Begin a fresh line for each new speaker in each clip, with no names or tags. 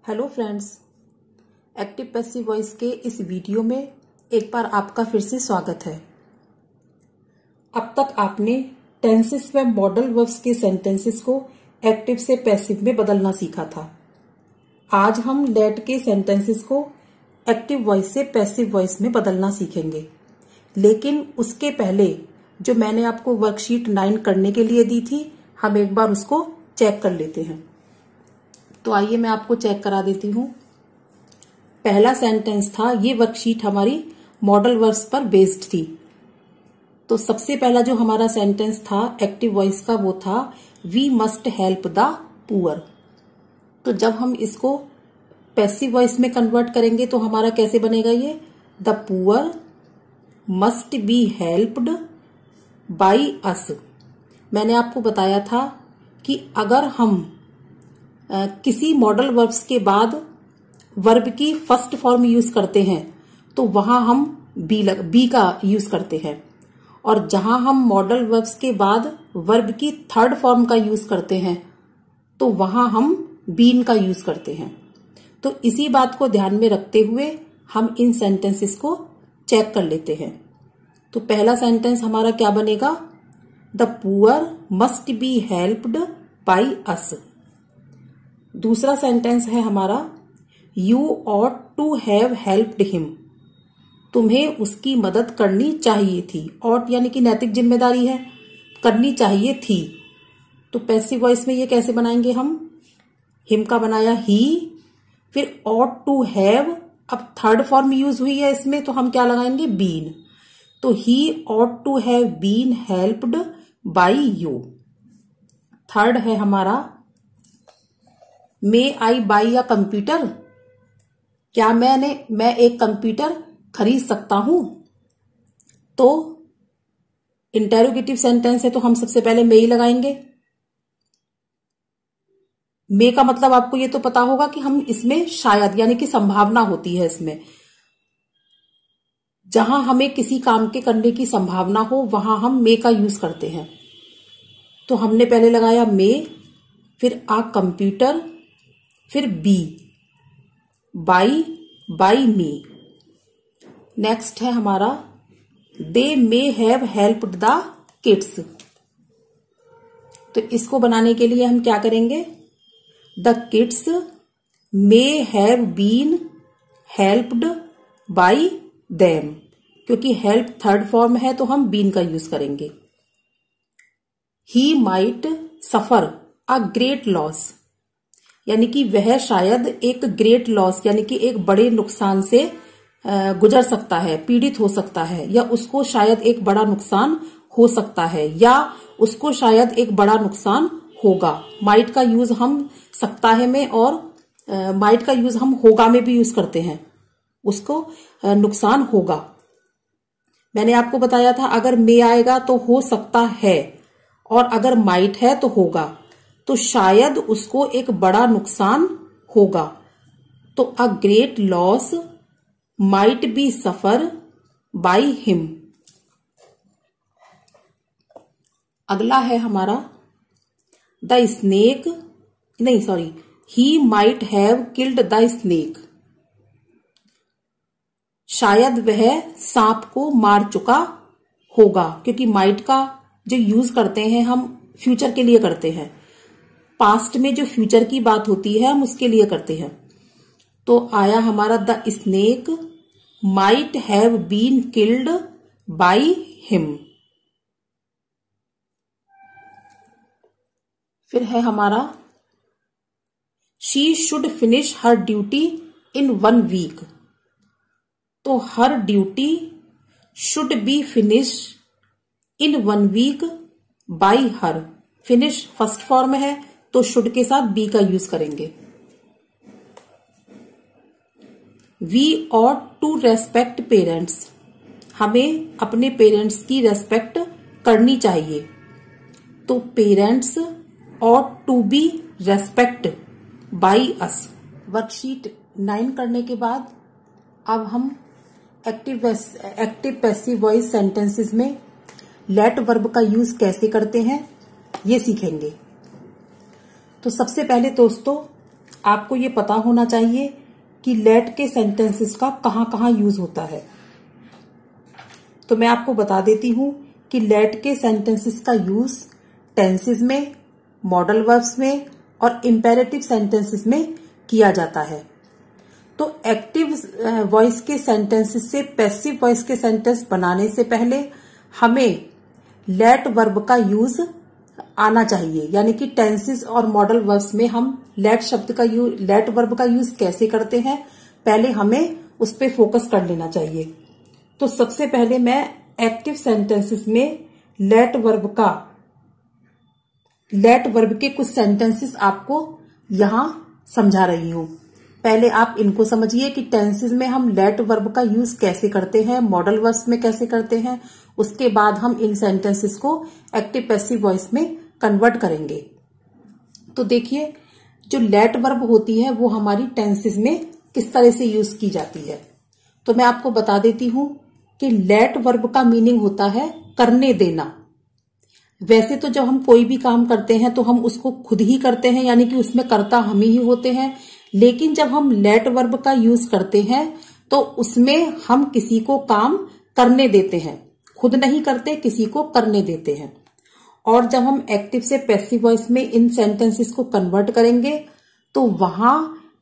Hello friends, active passive voice के इस video में एक बार आपका फिर से स्वागत है। अब तक आपने टेंसेस व मॉडल वर्ब्स के सेंटेंसेस को एक्टिव से पैसिव में बदलना सीखा था। आज हम लेट के सेंटेंसेस को एक्टिव वॉइस से पैसिव वॉइस में बदलना सीखेंगे, लेकिन उसके पहले जो मैंने आपको वर्कशीट 9 करने के लिए दी थी, हम एक बार उसको चेक कर लेते हैं। तो आइए मैं आपको चेक करा देती हूं। पहला सेंटेंस था, ये वर्कशीट हमारी मॉडल वर्ब्स पर बेस्ड थी। तो सबसे पहला जो हमारा सेंटेंस था एक्टिव वॉइस का, वो था we must help the poor. तो जब हम इसको पैसिव वॉइस में कन्वर्ट करेंगे तो हमारा कैसे बनेगा ये, the poor must be helped by अस। मैंने आपको बताया था कि अगर हम किसी मॉडल वर्ब्स के बाद वर्ब की फर्स्ट फॉर्म यूज करते हैं तो वहां हम बी का यूज करते हैं, और जहां हम मॉडल वर्ब्स के बाद वर्ब की थर्ड फॉर्म का यूज करते हैं तो वहां हम बीन का यूज करते हैं। तो इसी बात को ध्यान में रखते हुए हम इन सेंटेंसेस को चेक कर लेते हैं। तो पहला सेंटेंस हमारा क्या बनेगा, the poor must be helped by us. दूसरा सेंटेंस है हमारा, you ought to have helped him. तुम्हें उसकी मदद करनी चाहिए थी। ऑट यानी कि नैतिक जिम्मेदारी है, करनी चाहिए थी। तो पैसिव वॉइस में ये कैसे बनाएंगे हम, हिम का बनाया ही, फिर ऑट टू हैव, अब थर्ड फॉर्म यूज हुई है इसमें तो हम क्या लगाएंगे, बीन। तो he ought to have been helped by you. Third है हमारा, मे आई बाई अ कंप्यूटर। क्या मैं एक कंप्यूटर खरीद सकता हूं। तो इंटेरोगेटिव सेंटेंस है तो हम सबसे पहले मे ही लगाएंगे। मे का मतलब आपको ये तो पता होगा कि हम इसमें शायद यानी कि संभावना होती है। इसमें जहां हमें किसी काम के करने की संभावना हो वहां हम मे का यूज करते हैं। तो हमने पहले लगाया मे, फिर आ कंप्यूटर, फिर बी, बाई मी। नेक्स्ट है हमारा, they may have helped the kids. तो इसको बनाने के लिए हम क्या करेंगे, the kids may have been helped by them. क्योंकि हेल्प थर्ड फॉर्म है तो हम बीन का यूज करेंगे। He might suffer a great loss, यानी कि वह शायद एक ग्रेट लॉस यानी कि एक बड़े नुकसान से गुजर सकता है, पीड़ित हो सकता है, या उसको शायद एक बड़ा नुकसान हो सकता है, या उसको शायद एक बड़ा नुकसान होगा। माइट का यूज हम सकता है में और माइट का यूज हम होगा में भी यूज करते हैं, उसको नुकसान होगा। मैंने आपको बताया था अगर मे आएगा तो हो सकता है, और अगर माइट है तो होगा, तो शायद उसको एक बड़ा नुकसान होगा। तो अ great loss might be suffer by him. अगला है हमारा, the snake, he might have killed the snake. शायद वह सांप को मार चुका होगा। क्योंकि माइट का जो यूज करते हैं हम फ्यूचर के लिए करते हैं, पास्ट में जो फ्यूचर की बात होती है हम उसके लिए करते हैं। तो आया हमारा, the snake might have been killed by him. फिर है हमारा, she should finish her duty in 1 week. तो her duty should be finish in 1 week by her. Finish first form है तो शुड के साथ बी का यूज करेंगे। We ought to respect parents. हमें अपने पेरेंट्स की रेस्पेक्ट करनी चाहिए। तो parents ought to be respect by us. Worksheet 9 करने के बाद अब हम एक्टिव पैसिव वॉइस सेंटेंसेस में लेट वर्ब का यूज कैसे करते हैं ये सीखेंगे। तो सबसे पहले दोस्तों आपको ये पता होना चाहिए कि लेट के सेंटेंसेस का कहां कहां यूज होता है। तो मैं आपको बता देती हूं कि लेट के सेंटेंसेस का यूज टेंसेस में, मॉडल वर्ब्स में और इंपेरेटिव सेंटेंसेस में किया जाता है। तो एक्टिव वॉइस के सेंटेंसेस से पैसिव वॉइस के सेंटेंस बनाने से पहले हमें लेट वर्ब का यूज आना चाहिए, यानी कि टेंसेस और मॉडल वर्ब्स में हम लेट वर्ब का यूज कैसे करते हैं, पहले हमें उस पर फोकस कर लेना चाहिए। तो सबसे पहले मैं एक्टिव सेंटेंसेस में लेट वर्ब के कुछ सेंटेंसेस आपको यहां समझा रही हूं। पहले आप इनको समझिए कि टेंसेस में हम लेट वर्ब का यूज कैसे करते हैं, मॉडल वर्ब्स में कैसे करते हैं। उसके बाद हम इन सेंटेंसेस को एक्टिव पैसिव वॉइस में कन्वर्ट करेंगे। तो देखिए, जो लेट वर्ब होती है वो हमारी टेंसेस में किस तरह से यूज की जाती है। तो मैं आपको बता देती हूं कि लेट वर्ब का मीनिंग होता है करने देना। वैसे तो जब हम कोई भी काम करते हैं तो हम उसको खुद ही करते हैं, यानी कि उसमें कर्ता हम ही होते हैं। लेकिन जब हम लेट वर्ब का यूज करते हैं तो उसमें हम किसी को काम करने देते हैं, खुद नहीं करते, किसी को करने देते हैं। और जब हम एक्टिव से पैसिव वॉइस में इन सेंटेंसेस को कन्वर्ट करेंगे तो वहां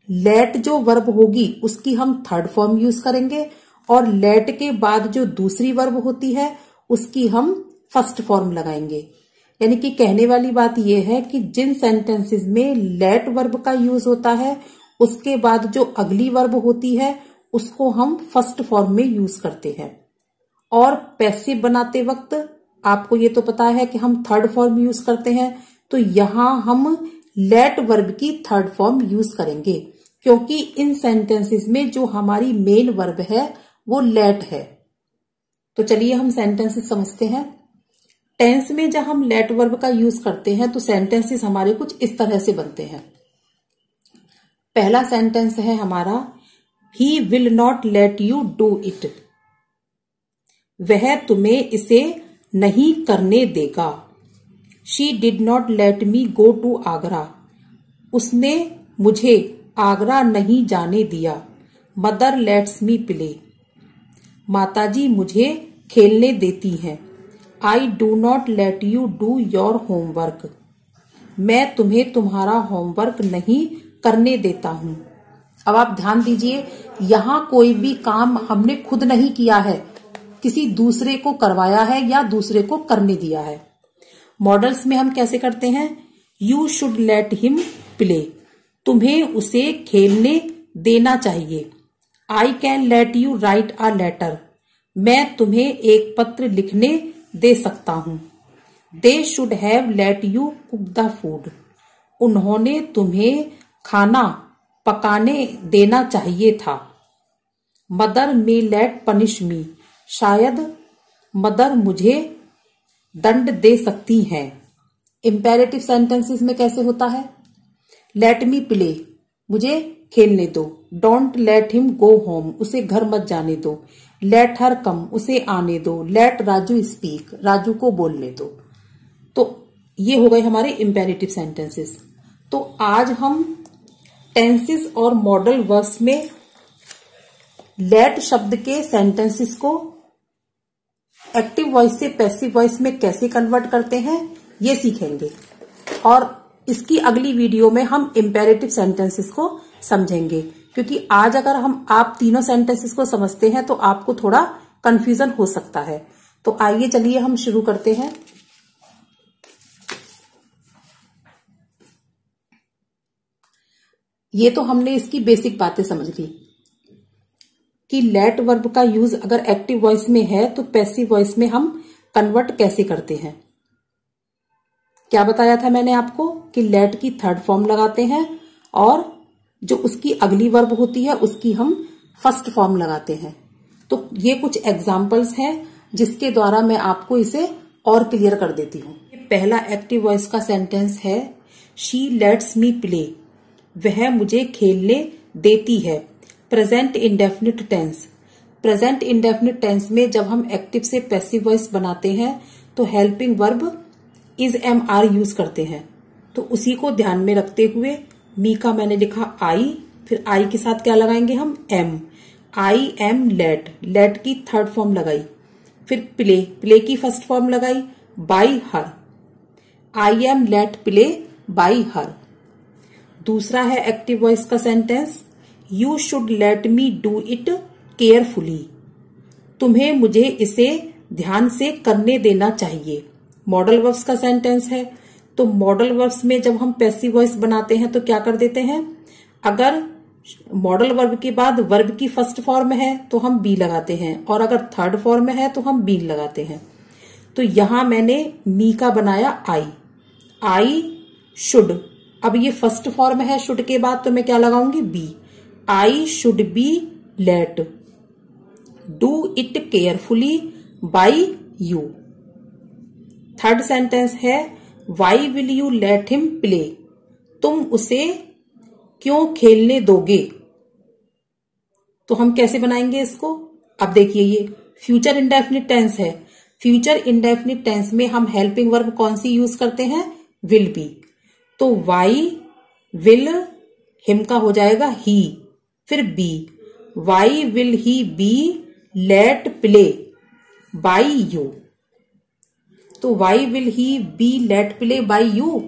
लेट जो वर्ब होगी उसकी हम थर्ड फॉर्म यूज करेंगे और लेट के बाद जो दूसरी वर्ब होती है उसकी हम फर्स्ट फॉर्म लगाएंगे। यानी कि कहने वाली बात यह है कि जिन सेंटेंसेस में लेट वर्ब का यूज होता है उसके बाद जो अगली वर्ब होती है उसको हम फर्स्ट फॉर्म में यूज करते हैं। और पैसिव बनाते वक्त आपको ये तो पता है कि हम थर्ड फॉर्म यूज करते हैं, तो यहां हम लेट वर्ब की थर्ड फॉर्म यूज करेंगे, क्योंकि इन सेंटेंसेस में जो हमारी मेन वर्ब है वो लेट है। तो चलिए हम सेंटेंसेस समझते हैं। टेंस में जब हम लेट वर्ब का यूज करते हैं तो सेंटेंसेस हमारे कुछ इस तरह से बनते हैं। पहला सेंटेंस है हमारा, he will not let you do it. वह तुम्हें इसे नहीं करने देगा। She did not let me go to Agra. उसने मुझे आगरा नहीं जाने दिया। Mother lets me play. माताजी मुझे खेलने देती हैं। I do not let you do your homework. मैं तुम्हें तुम्हारा होमवर्क नहीं करने देता हूं। अब आप ध्यान दीजिए, यहां कोई भी काम हमने खुद नहीं किया है, किसी दूसरे को करवाया है या दूसरे को करने दिया है। मॉडल्स में हम कैसे करते हैं, you should let him play. तुम्हें उसे खेलने देना चाहिए। I can let you write a letter. मैं तुम्हें एक पत्र लिखने दे सकता हूं। They should have let you cook the food. उन्होंने तुम्हें खाना पकाने देना चाहिए था। Mother may let punish me. शायद मदर मुझे दंड दे सकती हैं। इंपेरेटिव सेंटेंसेस में कैसे होता है, लेट मी प्ले, मुझे खेलने दो। Don't let him go home, उसे घर मत जाने दो। लेट हर कम, उसे आने दो। लेट राजू स्पीक, राजू को बोलने दो। तो ये हो गए हमारे इंपेरेटिव सेंटेंसेस। तो आज हम टेंसेस और मॉडल वर्ब्स में लेट शब्द के सेंटेंसेस को एक्टिव वॉइस से पैसिव वॉइस में कैसे कन्वर्ट करते हैं ये सीखेंगे। और इसकी अगली वीडियो में हम इंपेरेटिव सेंटेंसेस को समझेंगे, क्योंकि आज अगर आप तीनों सेंटेंसेस को समझते हैं तो आपको थोड़ा कंफ्यूजन हो सकता है। तो आइए चलिए हम शुरू करते हैं। ये तो हमने इसकी बेसिक बातें समझ ली कि लेट वर्ब का यूज अगर एक्टिव वॉइस में है तो पैसिव वॉइस में हम कन्वर्ट कैसे करते हैं। क्या बताया था मैंने आपको कि लेट की थर्ड फॉर्म लगाते हैं और जो उसकी अगली वर्ब होती है उसकी हम फर्स्ट फॉर्म लगाते हैं। तो ये कुछ एग्जाम्पल्स हैं जिसके द्वारा मैं आपको इसे और क्लियर कर देती हूँ। पहला एक्टिव वॉइस का सेंटेंस है, शी लेट्स मी प्ले। वह मुझे खेलने देती है। Present indefinite tense. Present indefinite tense में जब हम एक्टिव से पैसिव वॉइस बनाते हैं तो helping verb is am are use करते हैं। तो उसी को ध्यान में रखते हुए मी का मैंने लिखा आई, फिर आई के साथ क्या लगाएंगे हम, am. I am let, let की थर्ड फॉर्म लगाई। फिर प्ले, प्ले की फर्स्ट फॉर्म लगाई, by her. I am let play by her. दूसरा है एक्टिव वॉइस का sentence, you should let me do it carefully. तुम्हें मुझे इसे ध्यान से करने देना चाहिए। मॉडल वर्ब्स का सेंटेंस है, तो मॉडल वर्ब्स में जब हम पैसिव वॉइस बनाते हैं तो क्या कर देते हैं, अगर मॉडल वर्ब के बाद वर्ब की फर्स्ट फॉर्म है तो हम बी लगाते हैं, और अगर थर्ड फॉर्म है तो हम बीन लगाते हैं। तो यहां मैंने मी का बनाया आई, आई शुड। अब ये फर्स्ट फॉर्म है शुड के बाद, तो मैं क्या लगाऊंगी, be. I should be let do it carefully by you. Third sentence है, why will you let him play. तुम उसे क्यों खेलने दोगे। तो हम कैसे बनाएंगे इसको, अब देखिए ये फ्यूचर इंडेफिनिट टेंस है। फ्यूचर इंडेफिनिट टेंस में हम हेल्पिंग वर्ब कौन सी यूज करते हैं, विल बी। तो वाई विल, हिम का हो जाएगा ही, फिर be. Why will he be let play by you. तो why will he be let play by you.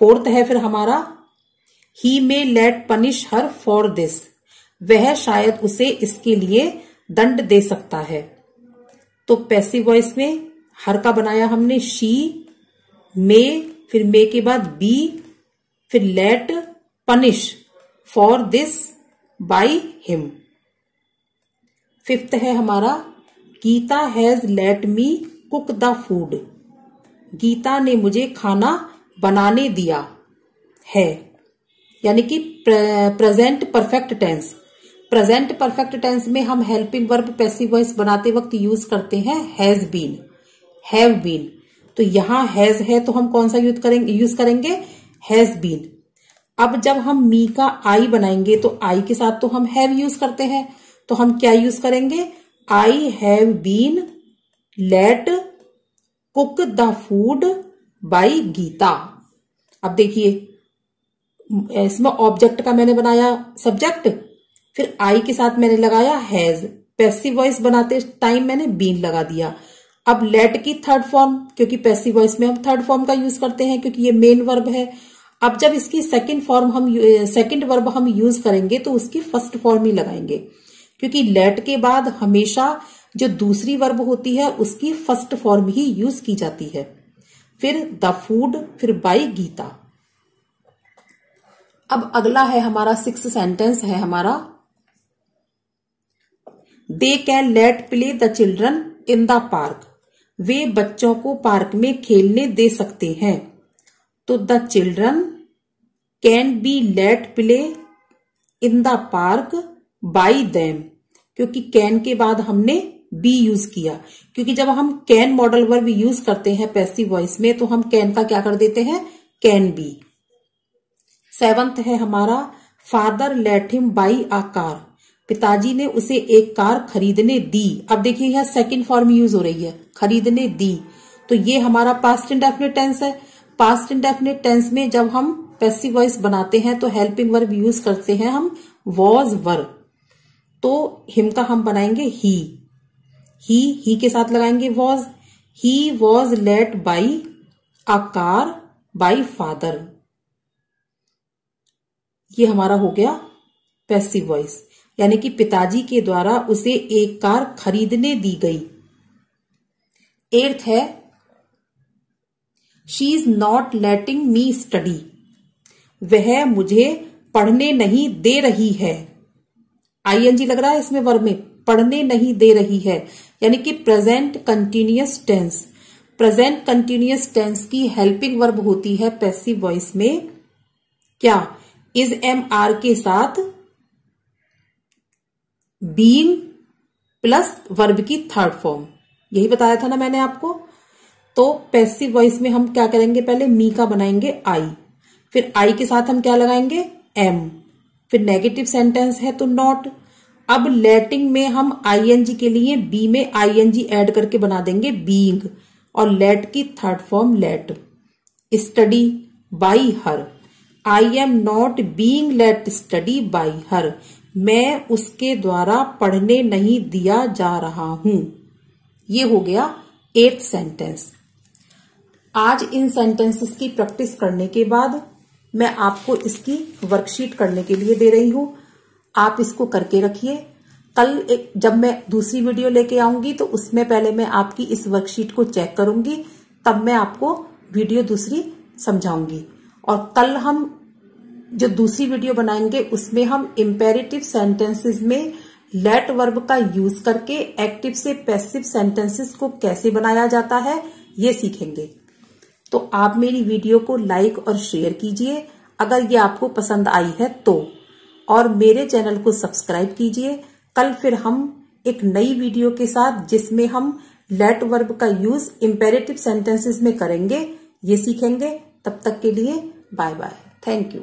Fourth है फिर हमारा, he may let punish her for this. वह शायद उसे इसके लिए दंड दे सकता है। तो पैसिव वॉइस में हर का बनाया हमने शी, मे, फिर मे के बाद बी, फिर let punish for this by him. Fifth है हमारा, Geeta has let me cook the food. Geeta ने मुझे खाना बनाने दिया है, यानी कि present perfect tense. Present perfect tense में हम हेल्पिंग वर्ब पैसिव वॉइस बनाते वक्त यूज करते हैं हैज बीन, हैव बीन। तो यहां हैज है तो हम कौन सा यूज करेंगे, हैज बीन। अब जब हम मी का आई बनाएंगे तो आई के साथ तो हम हैव यूज करते हैं, तो हम क्या यूज करेंगे, I have been let cook the food by Gita. अब देखिए इसमें ऑब्जेक्ट का मैंने बनाया सब्जेक्ट, फिर आई के साथ मैंने लगाया हैज। पैसिव वॉइस बनाते टाइम मैंने बीन लगा दिया। अब लेट की थर्ड फॉर्म, क्योंकि पैसिव वॉइस में हम थर्ड फॉर्म का यूज करते हैं क्योंकि ये मेन वर्ब है। अब जब इसकी सेकंड वर्ब हम यूज करेंगे तो उसकी फर्स्ट फॉर्म ही लगाएंगे, क्योंकि लेट के बाद हमेशा जो दूसरी वर्ब होती है उसकी फर्स्ट फॉर्म ही यूज की जाती है। फिर द फूड, फिर बाई गीता। अब अगला है हमारा सिक्स्थ सेंटेंस है हमारा, they can let play the children in the park. वे बच्चों को पार्क में खेलने दे सकते हैं। तो the children can be let play in the park by them, क्योंकि कैन के बाद हमने बी यूज किया, क्योंकि जब हम कैन मॉडल वर्ब यूज करते हैं पैसिव वॉइस में तो हम कैन का क्या कर देते हैं, कैन बी। सेवंथ है हमारा, father let him by a car. पिताजी ने उसे एक कार खरीदने दी। अब देखिए यहां सेकंड फॉर्म यूज हो रही है, खरीदने दी। तो ये हमारा पास्ट इंडेफिनिट टेंस है। पास्ट इंडेफिनिट टेंस में जब हम पैसिव वॉइस बनाते हैं तो हेल्पिंग वर्ब यूज करते हैं हम वॉज वर। तो हिम का हम बनाएंगे ही के साथ लगाएंगे was. He was let by a car by father. ये हमारा हो गया पैसिव वॉइस, यानी कि पिताजी के द्वारा उसे एक कार खरीदने दी गई। एट्थ है, she is not letting me study. वह मुझे पढ़ने नहीं दे रही है। आईएनजी लग रहा है इसमें वर्ब में, पढ़ने नहीं दे रही है, यानी कि present continuous tense. Present continuous tense की हेल्पिंग वर्ब होती है पैसिव वॉइस में क्या, इज एम आर के साथ बीइंग प्लस वर्ब की थर्ड फॉर्म। यही बताया था ना मैंने आपको। तो पैसिव वॉइस में हम क्या करेंगे, पहले मी का बनाएंगे आई, फिर आई के साथ हम क्या लगाएंगे, एम, फिर नेगेटिव सेंटेंस है तो नॉट। अब लेटिंग में हम आईएनजी के लिए बी में आईएनजी ऐड करके बना देंगे बीइंग, और लेट की third form let. Study by her. I am not being let study by her. मैं उसके द्वारा पढ़ने नहीं दिया जा रहा हूं। ये हो गया 8th सेंटेंस। आज इन सेंटेंसेस की प्रैक्टिस करने के बाद मैं आपको इसकी वर्कशीट करने के लिए दे रही हूं। आप इसको करके रखिए। कल जब मैं दूसरी वीडियो लेके आऊंगी तो उसमें पहले मैं आपकी इस वर्कशीट को चेक करूंगी, तब मैं आपको वीडियो दूसरी समझाऊंगी। और कल हम जो दूसरी वीडियो बनाएंगे उसमें हम इंपेरेटिव सेंटेंसेस में लेट वर्ब का यूज करके एक्टिव से पैसिव सेंटेंसेस को कैसे बनाया जाता है ये सीखेंगे। तो आप मेरी वीडियो को लाइक और शेयर कीजिए अगर ये आपको पसंद आई है तो, और मेरे चैनल को सब्सक्राइब कीजिए। कल फिर हम एक नई वीडियो के साथ जिसमें हम लेट वर्ब का यूज इंपेरेटिव सेंटेंसेस में करेंगे ये सीखेंगे। तब तक के लिए बाय बाय। Thank you.